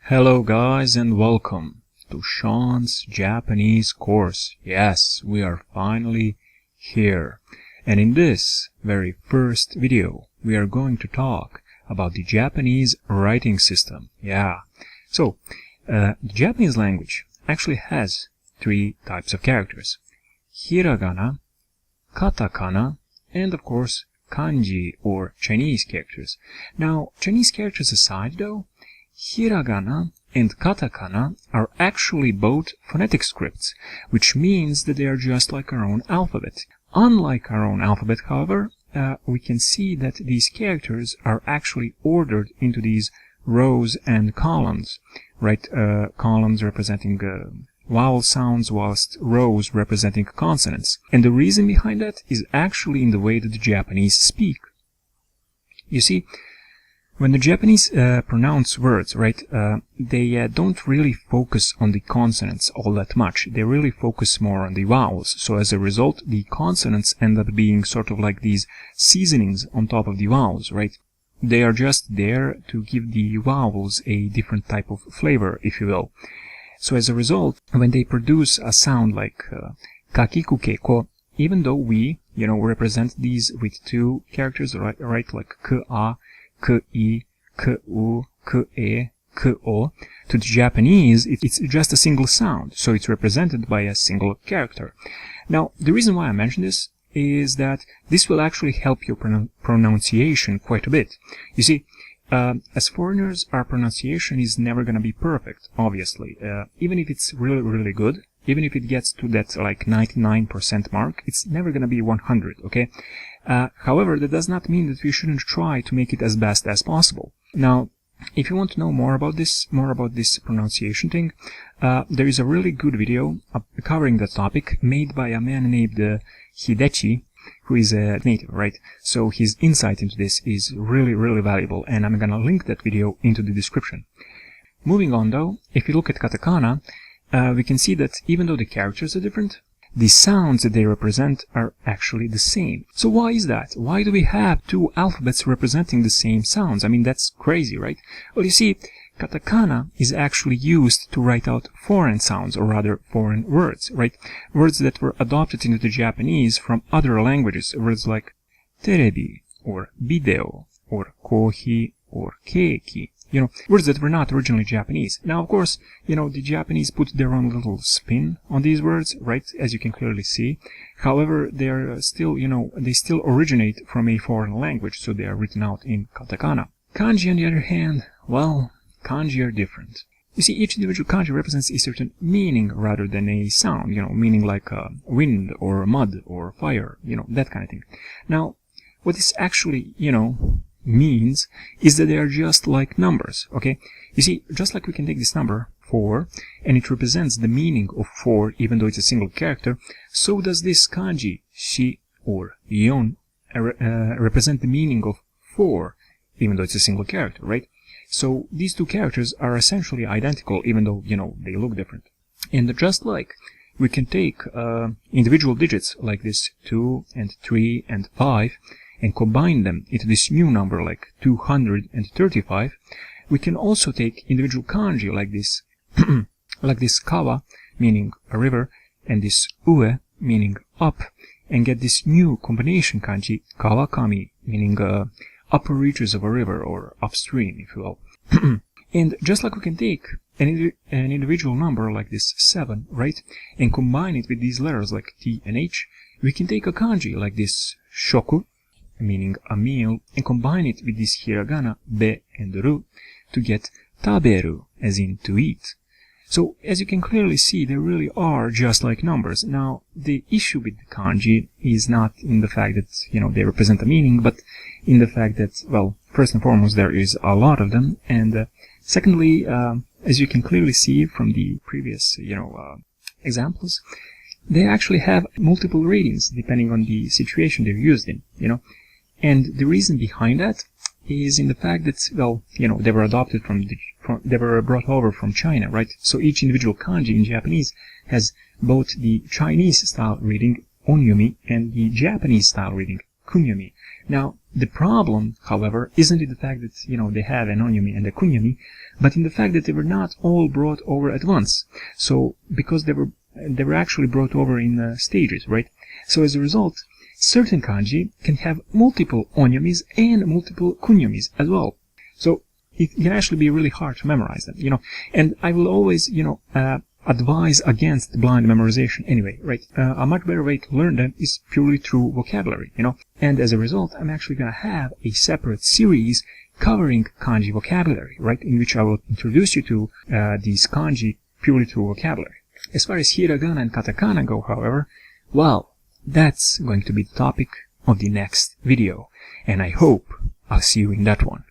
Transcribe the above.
Hello guys and welcome to Shaun's Japanese course. Yes, we are finally here. And in this very first video, we are going to talk about the Japanese writing system. The Japanese language actually has three types of characters: hiragana, katakana, and of course kanji or Chinese characters. Now, Chinese characters aside though, hiragana and katakana are actually both phonetic scripts, which means that they are just like our own alphabet. Unlike our own alphabet, however, we can see that these characters are actually ordered into these rows and columns, right? Columns representing vowel sounds, whilst rows representing consonants. And the reason behind that is actually in the way that the Japanese speak. You see, when the Japanese pronounce words, right, they don't really focus on the consonants all that much. They really focus more on the vowels. So as a result, the consonants end up being sort of like these seasonings on top of the vowels, right? They are just there to give the vowels a different type of flavor, if you will. So as a result, when they produce a sound like kakiku keiko, even though we, represent these with two characters, right, like ka, k-i, k-u, k-e, k-o, to the Japanese, it's just a single sound, so it's represented by a single character. Now, the reason why I mention this is that this will actually help your pronunciation quite a bit. You see, as foreigners, our pronunciation is never going to be perfect, obviously. Even if it's really, really good, even if it gets to that like 99% mark, it's never going to be 100, okay? However, that does not mean that we shouldn't try to make it as best as possible. Now, if you want to know more about this pronunciation thing, there is a really good video covering that topic made by a man named Hidechi, who is a native, right? So his insight into this is really, really valuable, and I'm gonna link that video into the description. Moving on though, if you look at katakana, we can see that even though the characters are different, the sounds that they represent are actually the same. So why is that? Why do we have two alphabets representing the same sounds? I mean, that's crazy, right? Well, you see, katakana is actually used to write out foreign sounds, or rather foreign words, right? Words that were adopted into the Japanese from other languages, words like terebi, or video, or kohi, or keiki. Words that were not originally Japanese. Now, of course, the Japanese put their own little spin on these words, right, as you can clearly see. However, they are still, they still originate from a foreign language, so they are written out in katakana. Kanji, on the other hand, well, kanji are different. You see, each individual kanji represents a certain meaning rather than a sound, meaning like wind or mud or fire, that kind of thing. Now, what this actually, means is that they are just like numbers, okay? You see, just like we can take this number 4 and it represents the meaning of 4 even though it's a single character, so does this kanji shi or yon represent the meaning of 4 even though it's a single character, right? So these two characters are essentially identical even though, they look different. And just like we can take individual digits like this 2 and 3 and 5 and combine them into this new number like 235, we can also take individual kanji like this, like this kawa, meaning a river, and this ue, meaning up, and get this new combination kanji, kawakami, meaning upper reaches of a river or upstream, if you will. And just like we can take an individual number like this 7, right, and combine it with these letters like T and H, we can take a kanji like this shoku, meaning a meal, and combine it with this hiragana be and ru to get taberu, as in to eat. So as you can clearly see, they really are just like numbers. Now, the issue with the kanji is not in the fact that, they represent a meaning, but in the fact that, well, first and foremost, there is a lot of them, and secondly, as you can clearly see from the previous, examples, they actually have multiple readings depending on the situation they're used in, And the reason behind that is in the fact that, well, they were adopted they were brought over from China, right? So each individual kanji in Japanese has both the Chinese style reading, onyomi, and the Japanese style reading, kunyomi. Now, The problem, however, isn't in the fact that, they have an onyomi and a kunyomi, but in the fact that they were not all brought over at once. So, because they were actually brought over in stages, right? So as a result, certain kanji can have multiple onyomis and multiple kunyomis as well. So it can actually be really hard to memorize them, and I will always, advise against blind memorization anyway, right? A much better way to learn them is purely through vocabulary, and as a result, I'm actually going to have a separate series covering kanji vocabulary, right? In which I will introduce you to these kanji purely through vocabulary. As far as hiragana and katakana go, however, well, that's going to be the topic of the next video, and I hope I'll see you in that one.